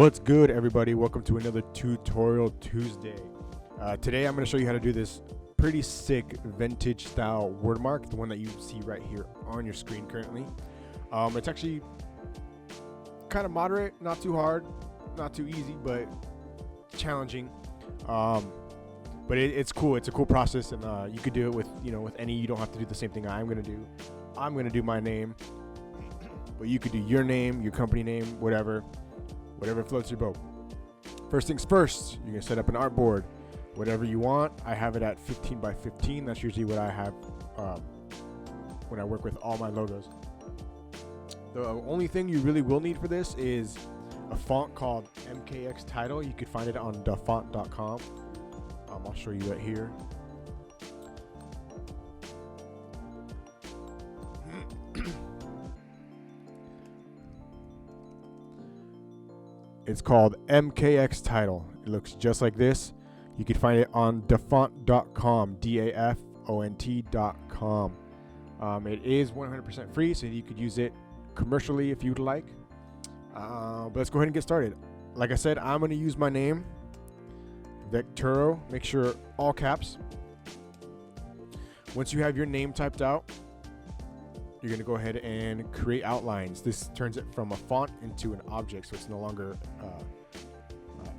What's good, everybody? Welcome to another Tutorial Tuesday. Today I'm going to show you how to do this pretty sick vintage style word mark, the one that you see right here on your screen currently. It's actually kind of moderate, not too hard, not too easy, but challenging. But it's cool. It's a cool process, and you could do it with with any. You don't have to do the same thing I'm going to do. I'm going to do my name, but you could do your name, your company name, whatever floats your boat. First things first, you're gonna set up an artboard, whatever you want. I have it at 15 by 15. That's usually what I have when I work with all my logos. The only thing you really will need for this is a font called MKX Title. You could find it on thefont.com. I'll show you right here. It's called MKX Title. It looks just like this. You can find it on dafont.com, DAFONT.com. It is 100% free, so you could use it commercially if you'd like. But let's go ahead and get started. Like I said, I'm going to use my name, Vecturo. Make sure all caps. Once you have your name typed out, you're going to go ahead and create outlines. This turns it from a font into an object, so it's no longer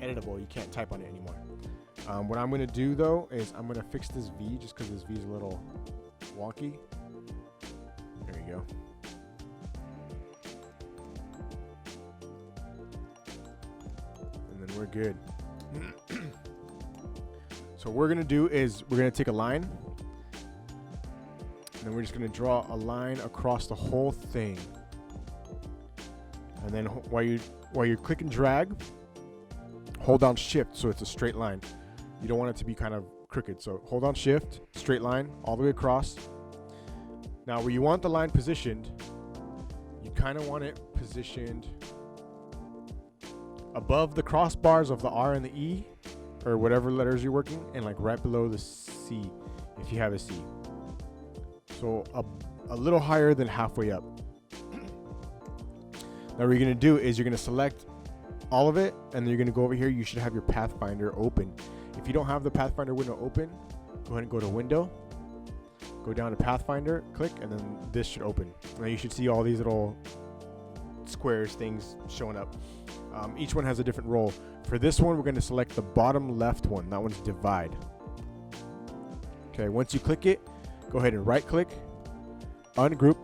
editable. You can't type on it anymore. What I'm going to do, though, is I'm going to fix this V just because this V is a little wonky. There you go. And then we're good. So what we're going to do is we're going to take a line, and then we're just going to draw a line across the whole thing. And then while you click and drag, hold down shift so it's a straight line. You don't want it to be kind of crooked. So hold on shift, straight line all the way across. Now where you want the line positioned, you kind of want it positioned above the crossbars of the R and the E, or whatever letters you're working, and like right below the C if you have a C. So a little higher than halfway up. Now what you're gonna do is you're gonna select all of it, and then you're gonna go over here. You should have your Pathfinder open. If you don't have the Pathfinder window open, go ahead and go to Window, go down to Pathfinder, click, and then this should open. Now you should see all these little squares things showing up. Each one has a different role. For this one, we're gonna select the bottom left one. That one's divide. Okay, once you click it, go ahead and right click, ungroup,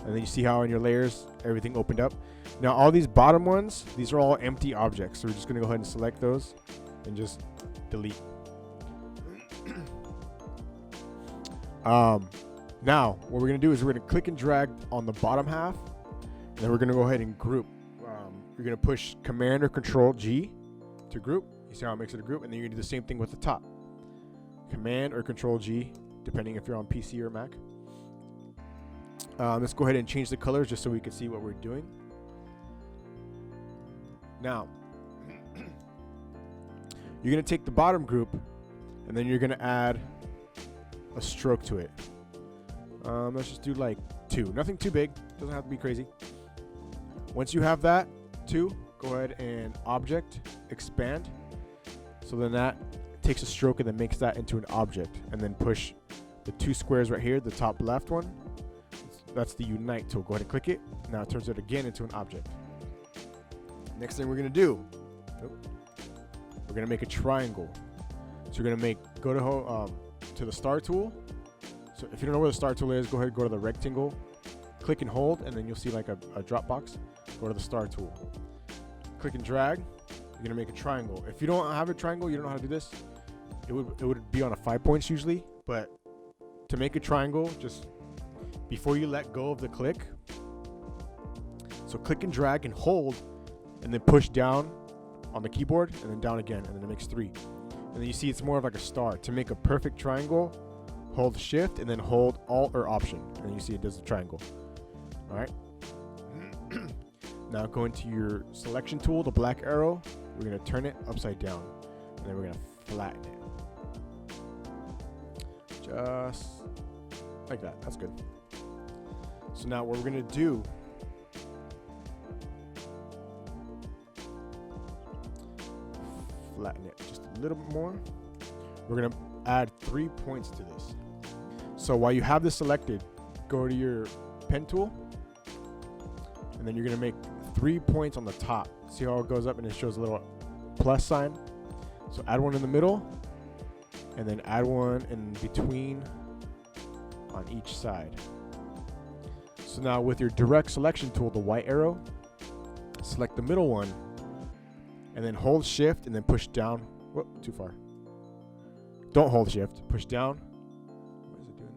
and then you see how in your layers everything opened up. Now all these bottom ones, these are all empty objects, so we're just going to go ahead and select those and just delete. Now what we're going to do is we're going to click and drag on the bottom half, and then we're going to go ahead and group. You're going to push Command or Control G to group. You see how it makes it a group, and then you're going to do the same thing with the top. Command or Control G, depending if you're on PC or Mac. Let's go ahead and change the colors just so we can see what we're doing. Now, you're going to take the bottom group, and then you're going to add a stroke to it. Let's just do like 2. Nothing too big. Doesn't have to be crazy. Once you have that, 2, go ahead and Object, Expand. So then that takes a stroke and then makes that into an object, and then push the 2 squares right here, the top left one. That's the Unite tool. Go ahead and click it. Now it turns it again into an object. Next thing we're gonna do, we're gonna make a triangle. So you're gonna go to the star tool. So if you don't know where the star tool is, go ahead and go to the rectangle, click and hold, and then you'll see like a drop box. Go to the star tool, click and drag. You're gonna make a triangle. If you don't have a triangle, you don't know how to do this. It would be on a 5 points usually, but to make a triangle, just before you let go of the click, so click and drag and hold, and then push down on the keyboard, and then down again, and then it makes 3. And then you see it's more of like a star. To make a perfect triangle, hold Shift and then hold Alt or Option, and then you see it does the triangle. All right. Now go into your selection tool, the black arrow. We're gonna turn it upside down, and then we're gonna flatten it. Just like that. That's good. So now what we're gonna do flatten it just a little bit more. We're going to add 3 points to this. So while you have this selected, go to your pen tool, and then you're going to make 3 points on the top. See how it goes up and it shows a little plus sign? So add one in the middle, and then add one in between on each side. So now with your direct selection tool, the white arrow, select the middle one, and then hold shift and then push down. Whoop, too far. Don't hold shift, push down. Why is it doing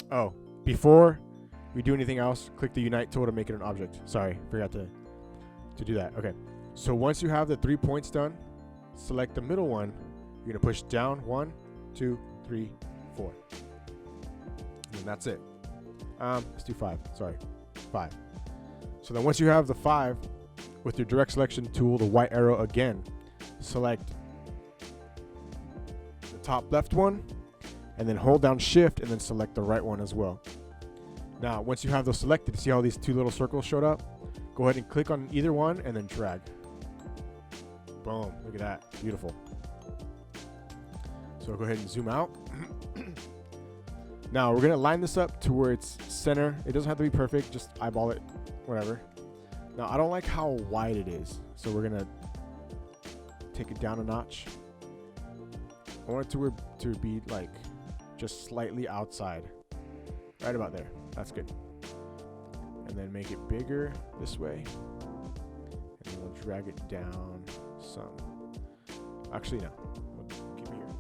that? Oh, before we do anything else, click the unite tool to make it an object. Sorry, forgot to do that. Okay, so once you have the 3 points done, select the middle one. You're gonna push down 1, 2, 3, 4. And that's it. Let's do 5. Sorry, 5. So then once you have the 5, with your direct selection tool, the white arrow again, select the top left one, and then hold down shift and then select the right one as well. Now, once you have those selected, see how these 2 little circles showed up? Go ahead and click on either one and then drag. Boom, look at that, beautiful. So go ahead and zoom out. Now we're gonna line this up to where it's center. It doesn't have to be perfect, just eyeball it, whatever. Now I don't like how wide it is, so we're gonna take it down a notch. I want it to be like just slightly outside, right about there. That's good. And then make it bigger this way, and then we'll drag it down some. Actually, no. We'll keep it here.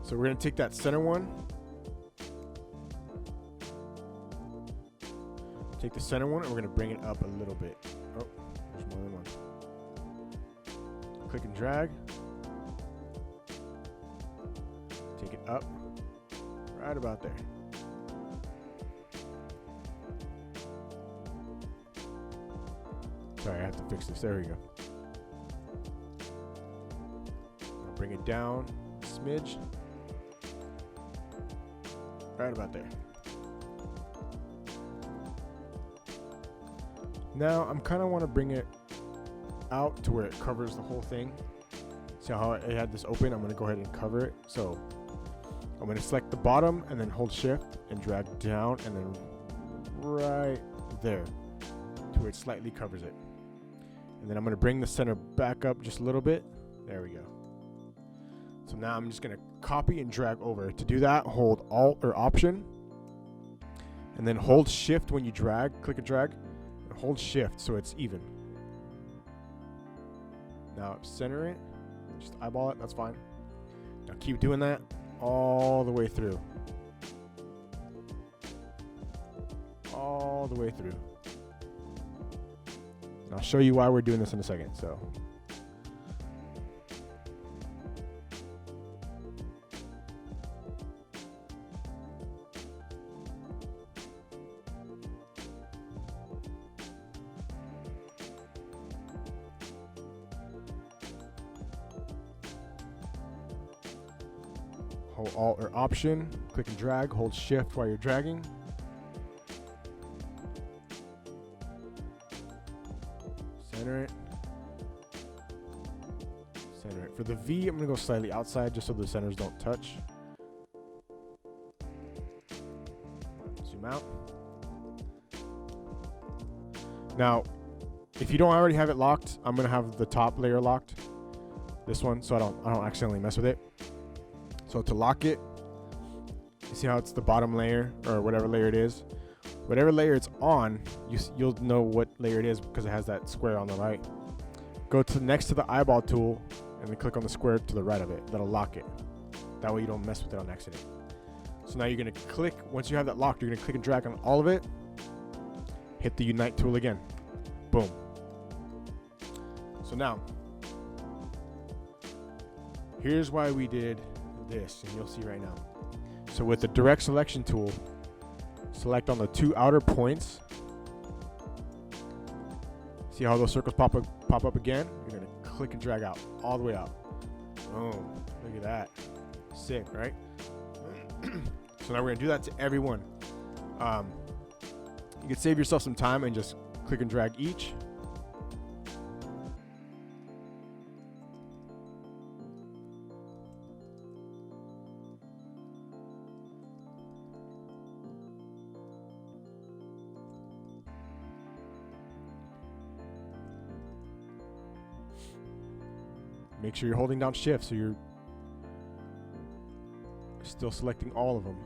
So we're gonna take that center one. Take the center one and we're gonna bring it up a little bit. Oh, there's more than one. Click and drag. Take it up, right about there. Sorry, I have to fix this. There we go. I'll bring it down a smidge. Right about there. Now I'm kind of want to bring it out to where it covers the whole thing. See how it had this open? I'm going to go ahead and cover it. So I'm going to select the bottom and then hold shift and drag down and then right there to where it slightly covers it. And then I'm going to bring the center back up just a little bit. There we go. So now I'm just going to copy and drag over. To do that, hold Alt or Option and then hold shift when you drag, click and drag. Hold shift so it's even. Now center it, just eyeball it, that's fine. Now keep doing that all the way through. All the way through. And I'll show you why we're doing this in a second. So hold Alt or Option, click and drag, hold shift while you're dragging. Center it. Center it. For the V, I'm gonna go slightly outside just so the centers don't touch. Zoom out. Now, if you don't already have it locked, I'm gonna have the top layer locked. This one, so I don't accidentally mess with it. So to lock it, you see how it's the bottom layer or whatever layer it is. Whatever layer it's on, you'll know what layer it is because it has that square on the right. Go to next to the eyeball tool and then click on the square to the right of it. That'll lock it. That way you don't mess with it on accident. So now you're gonna click, once you have that locked, you're gonna click and drag on all of it. Hit the unite tool again. Boom. So now, here's why we did this, and you'll see right now. So with the direct selection tool, select on the 2 outer points. See how those circles pop up again? You're gonna click and drag out all the way out. Boom! Look at that, sick, right? So now we're gonna do that to every one. You can save yourself some time and just Click and drag each. Make sure you're holding down shift so you're still selecting all of them.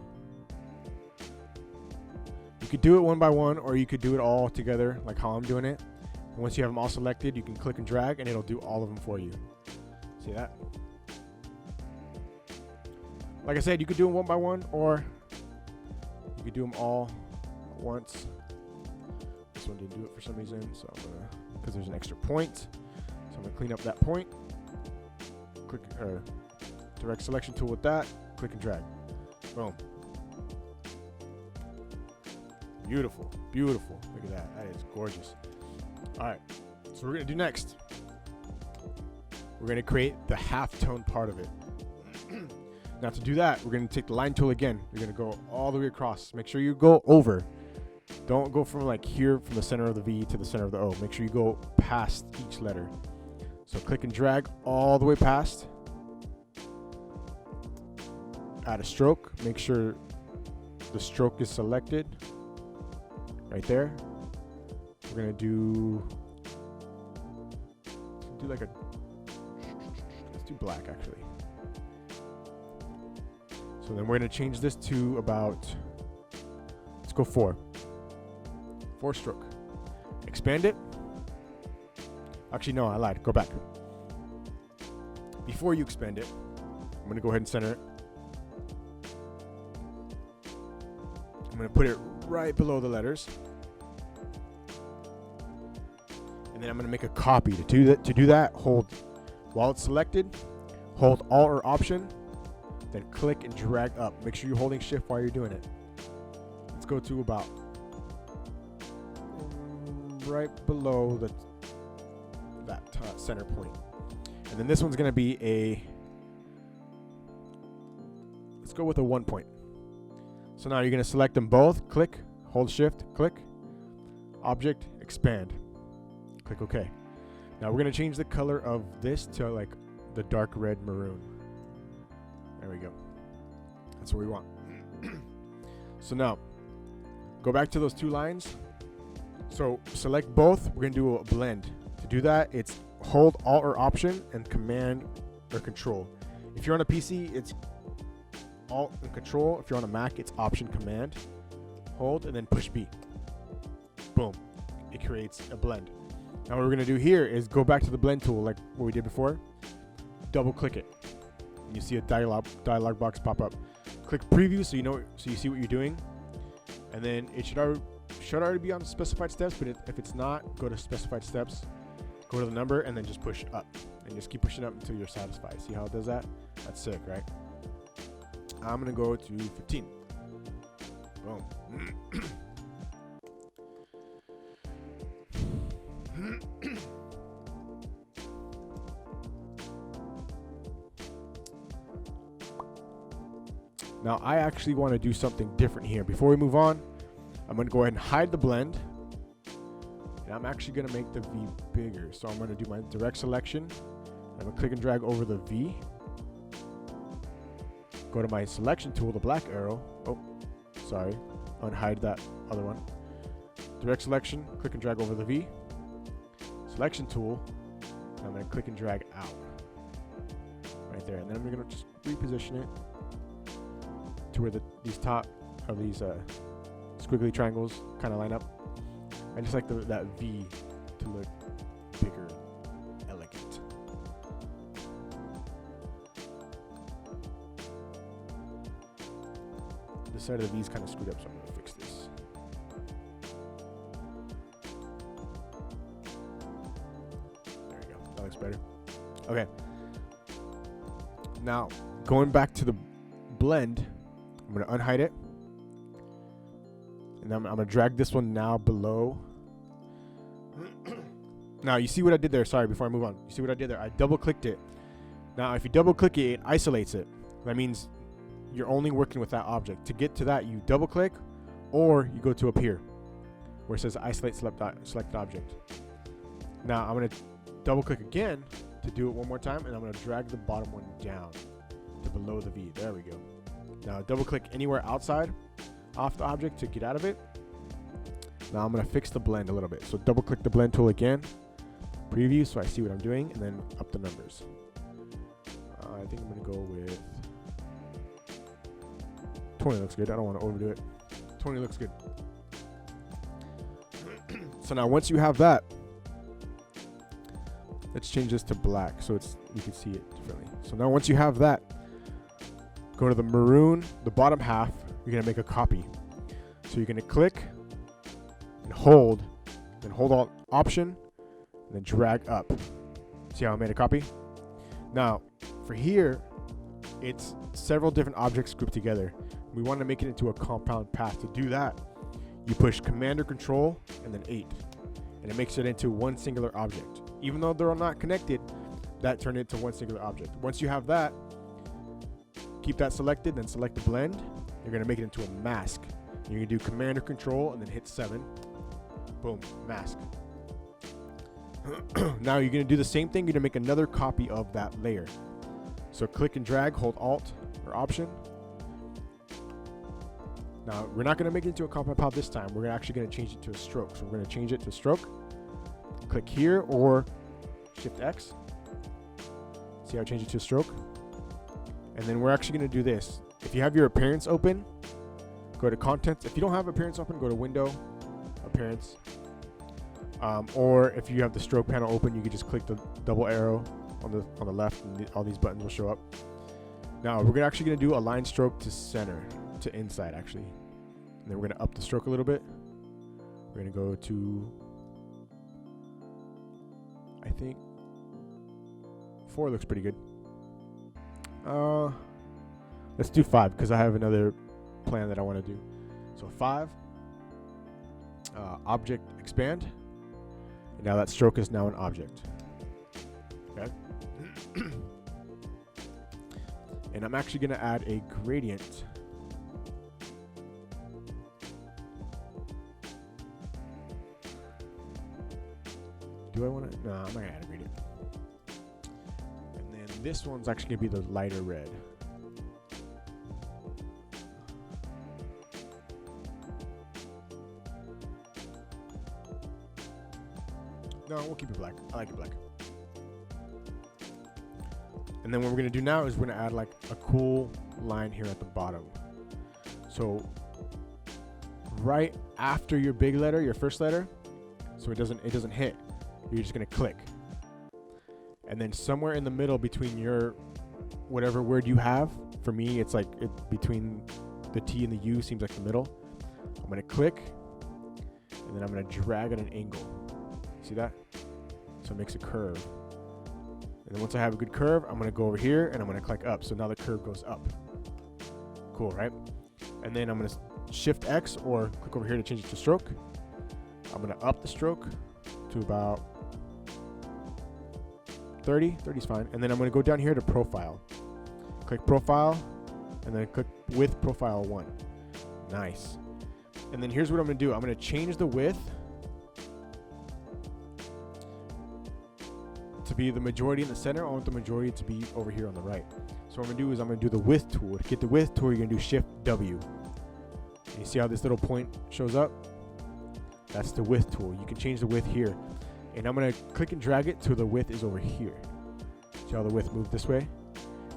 You could do it one by one, or you could do it all together like how I'm doing it. And once you have them all selected, you can click and drag and it'll do all of them for you. See that? Like I said, you could do them one by one, or you could do them all at once. This one didn't do it for some reason, so I'm gonna, because there's an extra point. So I'm gonna clean up that point. Click direct selection tool with that. Click and drag. Boom. Beautiful, beautiful. Look at that. That is gorgeous. All right. So we're gonna do next. We're gonna create the halftone part of it. Now to do that, we're gonna take the line tool again. You're gonna go all the way across. Make sure you go over. Don't go from like here, from the center of the V to the center of the O. Make sure you go past each letter. So click and drag all the way past. Add a stroke. Make sure the stroke is selected. Right there. We're gonna do like a, let's do black actually. So then we're gonna change this to about, let's go 4 stroke. Expand it. Actually, no, I lied. Go back. Before you expand it, I'm gonna go ahead and center it. I'm gonna put it right below the letters. And then I'm gonna make a copy. To do that, hold, while it's selected, hold Alt or Option, then click and drag up. Make sure you're holding Shift while you're doing it. Let's go to about right below that center point. And then this one's gonna be a, let's go with a 1 point. So now you're gonna select them both, click, hold Shift, click, Object, Expand, click OK. Now we're gonna change the color of this to like the dark red maroon. There we go. That's what we want. So now, go back to those 2 lines. So select both, we're gonna do a blend. To do that, it's hold Alt or Option and Command or Control. If you're on a PC, it's Alt and Control. If you're on a Mac, it's Option Command. Hold and then push B. Boom. It creates a blend. Now what we're gonna do here is go back to the blend tool like what we did before. Double click it. And you see a dialog box pop up. Click preview so you see what you're doing. And then it should already be on specified steps, but if it's not, go to specified steps, go to the number, and then just push up. And just keep pushing up until you're satisfied. See how it does that? That's sick, right? I'm gonna go to 15. Boom. Now I actually want to do something different here. Before we move on, I'm going to go ahead and hide the blend. And I'm actually going to make the V bigger. So I'm going to do my direct selection. I'm going to click and drag over the V. Go to my selection tool, the black arrow. Oh, sorry. Unhide that other one. Direct selection, click and drag over the V. Selection tool. And I'm going to click and drag out. Right there. And then I'm going to just reposition it to where these top of these squiggly triangles kind of line up. I just like that V to look bigger, elegant. The side of the V is kind of screwed up, so I'm going to fix this. There you go. That looks better. Okay. Now, going back to the blend, I'm going to unhide it. And I'm going to drag this one now below. Now, you see what I did there? Sorry, before I move on. You see what I did there? I double-clicked it. Now, if you double-click it, it isolates it. That means you're only working with that object. To get to that, you double-click, or you go to up here. where it says isolate selected object. Now I'm going to double click again to do it one more time, and I'm going to drag the bottom one down to below the V. There we go. Now double click anywhere outside off the object to get out of it. Now I'm going to fix the blend a little bit. So double click the blend tool again, preview so I see what I'm doing, and then up the numbers. I think I'm going to go with 20 looks good. I don't want to overdo it. 20 looks good. So now once you have that, let's change this to black so you can see it differently. So now once you have that, go to the maroon, the bottom half, you're going to make a copy. So you're going to click and hold, then hold Alt Option, and then drag up. See how I made a copy? Now, for here, it's several different objects grouped together. We want to make it into a compound path. To do that, you push Command or Control and then 8, and it makes it into one singular object. Even though they're all not connected, that turned it to one singular object. Once you have that, keep that selected, then select the blend. You're going to make it into a mask. You're going to do Command or Control and then hit 7. Boom, mask. Now you're going to do the same thing. You're going to make another copy of that layer. So click and drag, hold Alt or Option. Now we're not going to make it into a compound path this time. We're actually going to change it to a stroke. So we're going to change it to stroke. Click here or Shift X. See how I change it to a stroke? And then we're actually going to do this. If you have your appearance open, go to Contents. If you don't have appearance open, go to Window, Appearance. Or if you have the stroke panel open, you can just click the double arrow on the left, and all these buttons will show up. Now we're actually going to do a line stroke to center, to inside actually. And then we're going to up the stroke a little bit. We're going to go to, I think 4 looks pretty good. Let's do 5 because I have another plan that I want to do. So 5, object expand, and now that stroke is now an object. Okay. And I'm actually going to add a gradient. Do I want to? No, I'm not going to add a gradient. And then this one's actually going to be the lighter red. No, we'll keep it black. I like it black. And then what we're going to do now is we're going to add like a cool line here at the bottom. So right after your big letter, your first letter, so it doesn't hit, you're just going to click. And then somewhere in the middle between your whatever word you have, for me it's like between the T and the U seems like the middle. I'm going to click, and then I'm going to drag at an angle. See that? So it makes a curve. And then once I have a good curve, I'm going to go over here and I'm going to click up. So now the curve goes up. Cool, right? And then I'm going to Shift X or click over here to change it to stroke. I'm going to up the stroke to about 30. 30 is fine. And then I'm going to go down here to Profile. Click Profile and then click Width Profile 1. Nice. And then here's what I'm going to do. I'm going to change the width to be the majority in the center. I want the majority to be over here on the right. So what I'm going to do is I'm going to do the width tool. To get the width tool, you're going to do Shift W. And you see how this little point shows up? That's the width tool. You can change the width here. And I'm going to click and drag it till the width is over here. See how the width moved this way?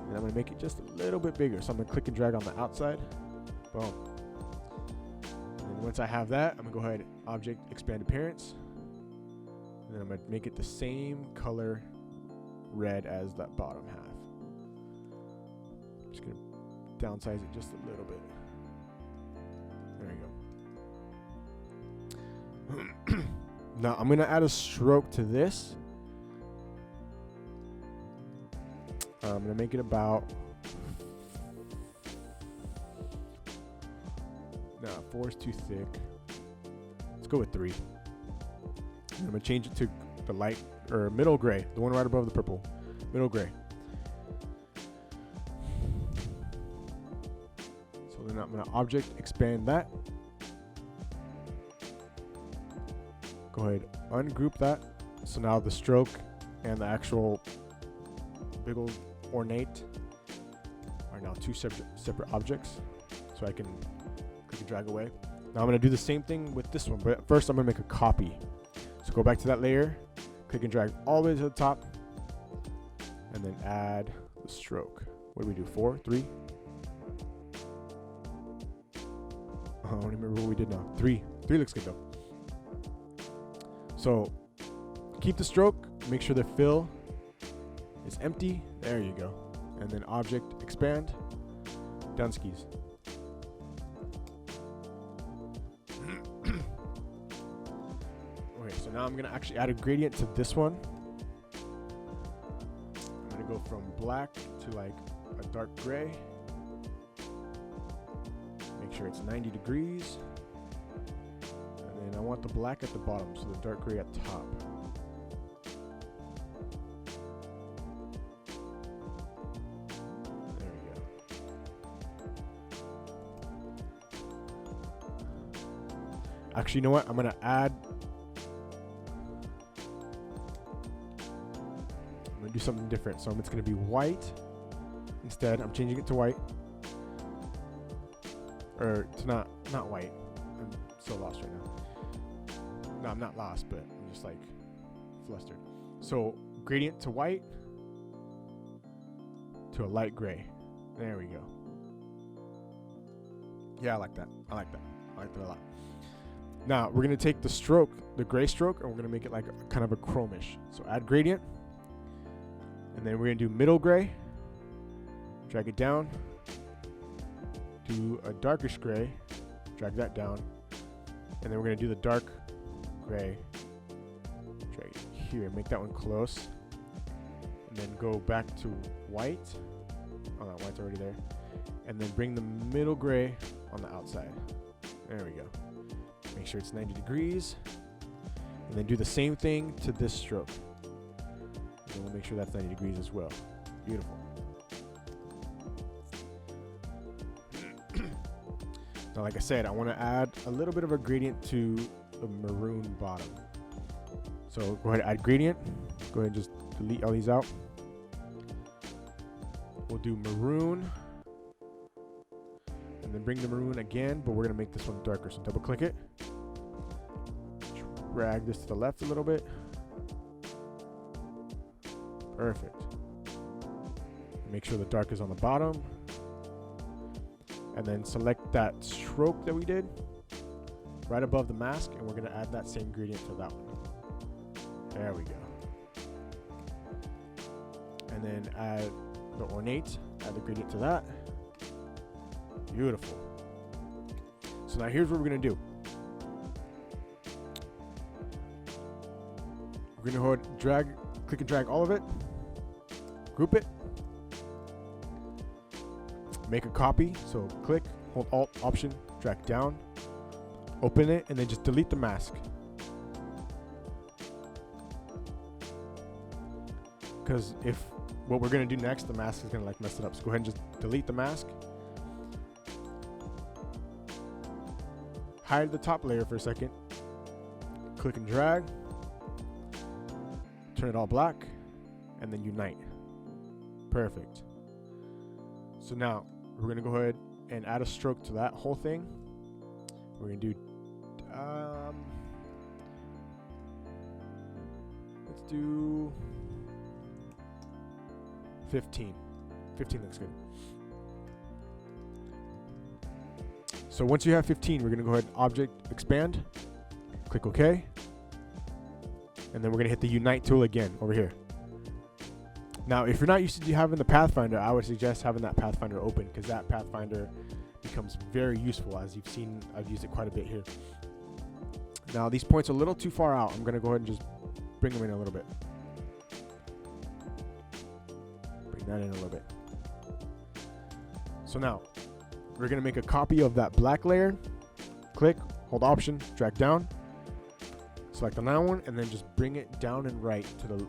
And I'm going to make it just a little bit bigger. So I'm going to click and drag on the outside. Boom. And then once I have that, I'm going to go ahead, Object, Expand Appearance. And then I'm going to make it the same color red as that bottom half. I'm just going to downsize it just a little bit. There you go. Now I'm going to add a stroke to this. I'm going to make it about... No, 4 is too thick. Let's go with 3. I'm going to change it to the light or middle gray, the one right above the purple. Middle gray. So then I'm going to object expand that. go ahead, ungroup that. So now the stroke and the actual big old ornate are now two separate objects. So I can click and drag away. Now I'm going to do the same thing with this one, but first I'm going to make a copy. So go back to that layer, click and drag all the way to the top, and then add the stroke. What do we do? 4, 3? I don't remember what we did now. 3. 3 looks good though. So keep the stroke, make sure the fill is empty. There you go. And then object expand, done skis. Okay, so now I'm gonna actually add a gradient to this one. I'm gonna go from black to like a dark gray. Make sure it's 90 degrees. And then I want the black at the bottom, so the dark gray at top. There we go. Actually, you know what? I'm gonna do something different. So it's gonna be white. Instead, I'm changing it to white. Or to not white. I'm so lost right now. No, I'm not lost, but I'm just like flustered. So gradient to white to a light gray. There we go. Yeah, I like that. I like that a lot. Now we're gonna take the stroke, the gray stroke, and we're gonna make it like kind of a chromish. So add gradient, and then we're gonna do middle gray. Drag it down. Do a darkish gray, drag that down, and then we're going to do the dark gray, drag it here, make that one close, and then go back to white. Oh, that white's already there. And then bring the middle gray on the outside. There we go. Make sure it's 90 degrees, and then do the same thing to this stroke. And we'll make sure that's 90 degrees as well. Beautiful. Now, like I said, I want to add a little bit of a gradient to the maroon bottom. So go ahead and add gradient. Go ahead and just delete all these out. We'll do maroon. And then bring the maroon again, but we're going to make this one darker. So double click it. Drag this to the left a little bit. Perfect. Make sure the dark is on the bottom. And then select that stroke that we did right above the mask, and we're going to add that same gradient to that one. There we go. And then add the ornate, add the gradient to that. Beautiful. So now here's what we're going to do. We're going to click and drag all of it, group it, make a copy. So click, hold Alt, Option, drag down, open it, and then just delete the mask. Because if what we're going to do next, the mask is going to like mess it up. So go ahead and just delete the mask. Hide the top layer for a second. Click and drag. Turn it all black. And then unite. Perfect. So now we're going to go ahead and add a stroke to that whole thing. We're going to do, let's do 15. 15 looks good. So once you have 15, we're going to go ahead and object expand, click OK, and then we're going to hit the unite tool again over here. Now, if you're not used to having the Pathfinder, I would suggest having that Pathfinder open, because that Pathfinder becomes very useful. As you've seen, I've used it quite a bit here. Now, these points are a little too far out. I'm going to go ahead and just bring them in a little bit. Bring that in a little bit. So now, we're going to make a copy of that black layer. Click, hold Option, drag down. Select on that one, and then just bring it down and right to the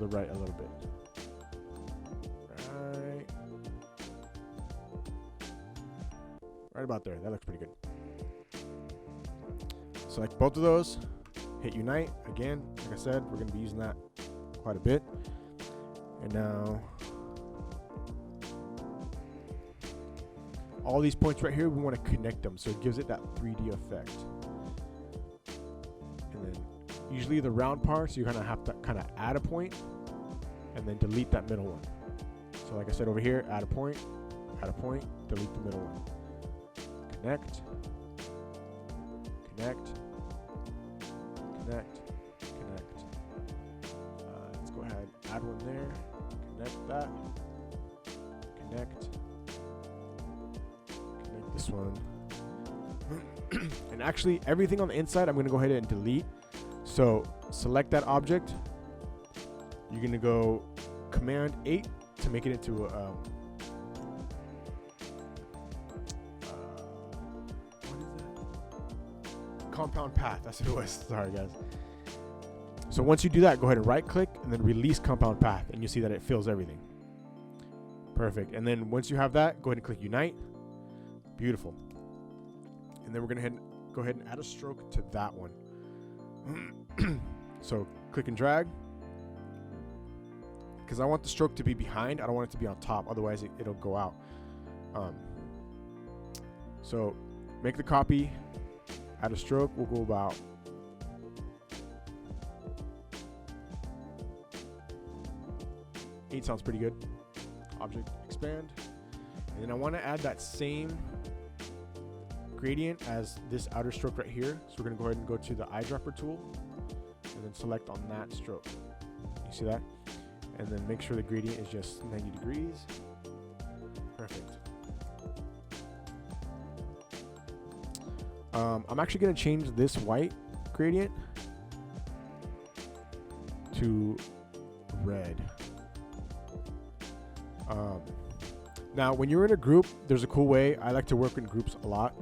right a little bit. Right about there. That looks pretty good. Select both of those, hit unite again. Like I said, we're going to be using that quite a bit. And now all these points right here, we want to connect them so it gives it that 3D effect. And then usually the round parts, you kind of have to kind of add a point and then delete that middle one. So like I said over here, add a point, delete the middle one. Connect, connect, connect, connect. Let's go ahead, add one there, connect that, connect this one. And actually everything on the inside I'm going to go ahead and delete. So select that object. You're going to go Command 8 to make it into a what is that? Compound path. That's what it was. Sorry guys. So once you do that, go ahead and right click and then release compound path, and you see that it fills everything. Perfect. And then once you have that, go ahead and click unite. Beautiful. And then we're going to go ahead and add a stroke to that one. So click and drag, because I want the stroke to be behind. I don't want it to be on top, otherwise it'll go out. So make the copy, add a stroke. We'll go about 8 sounds pretty good. Object expand, and then I want to add that same gradient as this outer stroke right here. So we're going to go ahead and go to the eyedropper tool and then select on that stroke. You see that? And then make sure the gradient is just 90 degrees. Perfect. I'm actually going to change this white gradient to red. Now, when you're in a group, there's a cool way. I like to work in groups a lot.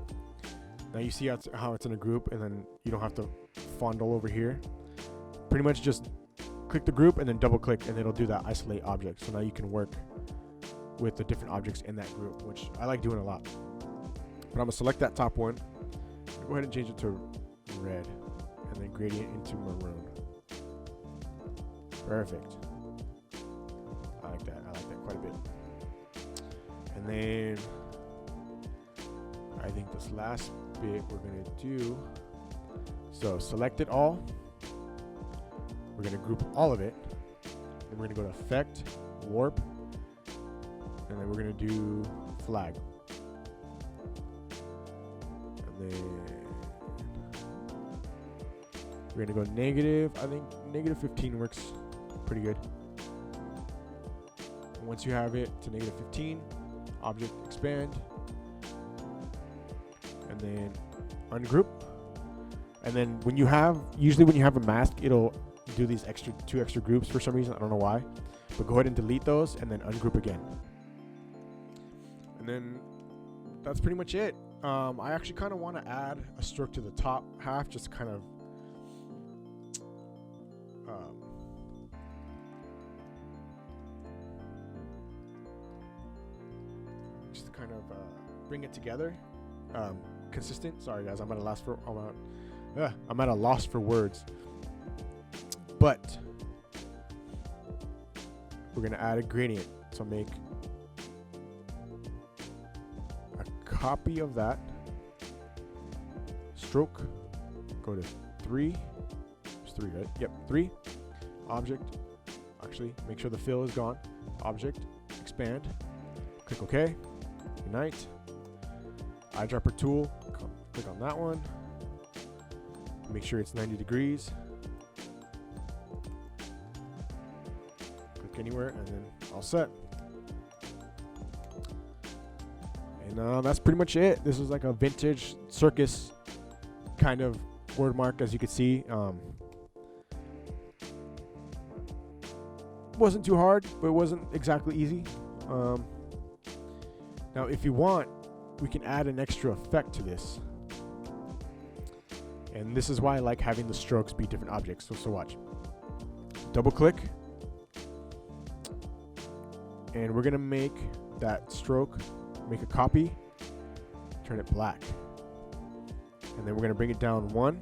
Now you see how it's in a group, and then you don't have to fondle over here. Pretty much just click the group and then double click, and it'll do that isolate object. So now you can work with the different objects in that group, which I like doing a lot. But I'm gonna select that top one. Go ahead and change it to red, and then gradient into maroon. Perfect. I like that. I like that quite a bit. And then I think this last bit we're going to do, so select it all. We're going to group all of it. Then we're going to go to Effect, Warp, and then we're going to do Flag. And then we're going to go negative. I think negative 15 works pretty good. And once you have it to negative 15, object expand, and then ungroup. And then usually when you have a mask, it'll do these two extra groups for some reason. I don't know why, but go ahead and delete those and then ungroup again. And then that's pretty much it. I actually kind of want to add a stroke to the top half, just kind of bring it together, consistent. Sorry guys, I'm at a loss for words. But we're gonna add a gradient. So make a copy of that stroke. Go to 3. It's 3, right? Yep, 3. Object. Actually, make sure the fill is gone. Object. Expand. Click OK. Unite. Eyedropper tool. Click on that one. Make sure it's 90 degrees. Click anywhere, and then all set. And that's pretty much it. This is like a vintage Circus kind of word mark, as you can see. Wasn't too hard, but it wasn't exactly easy. Now, if you want, we can add an extra effect to this. And this is why I like having the strokes be different objects. So watch. Double click. And we're going to make that stroke, make a copy, turn it black. And then we're going to bring it down 1,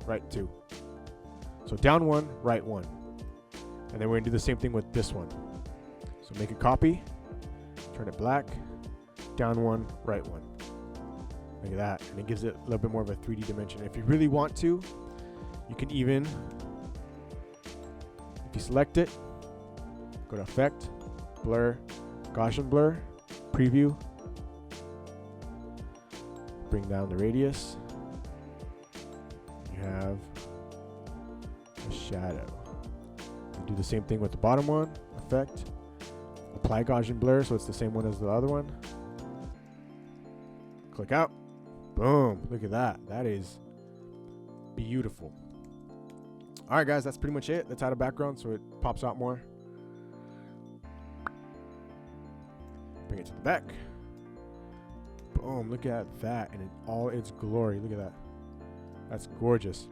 right 2. So down 1, right 1. And then we're gonna do the same thing with this one. So make a copy, turn it black, down 1, right 1. Look at that, and it gives it a little bit more of a 3D dimension. If you really want to, you can even, if you select it, go to Effect, Blur, Gaussian Blur, Preview, bring down the radius. You have a shadow. You do the same thing with the bottom one, Effect, apply Gaussian Blur so it's the same one as the other one. Click out. Boom. Look at that. That is beautiful. All right, guys, that's pretty much it. Let's add a background so it pops out more. Bring it to the back. Boom. Look at that in all its glory. Look at that. That's gorgeous.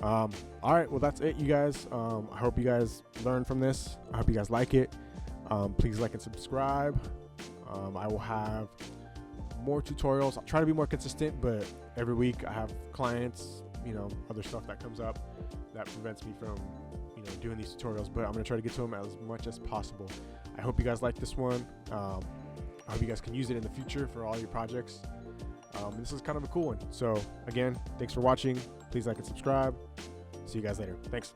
All right, well, that's it, you guys. I hope you guys learned from this. I hope you guys like it. Please like and subscribe. I will have more tutorials. I'll try to be more consistent, but every week I have clients, other stuff that comes up that prevents me from, doing these tutorials, but I'm going to try to get to them as much as possible. I hope you guys like this one. I hope you guys can use it in the future for all your projects. This is kind of a cool one. So again, thanks for watching. Please like and subscribe. See you guys later. Thanks.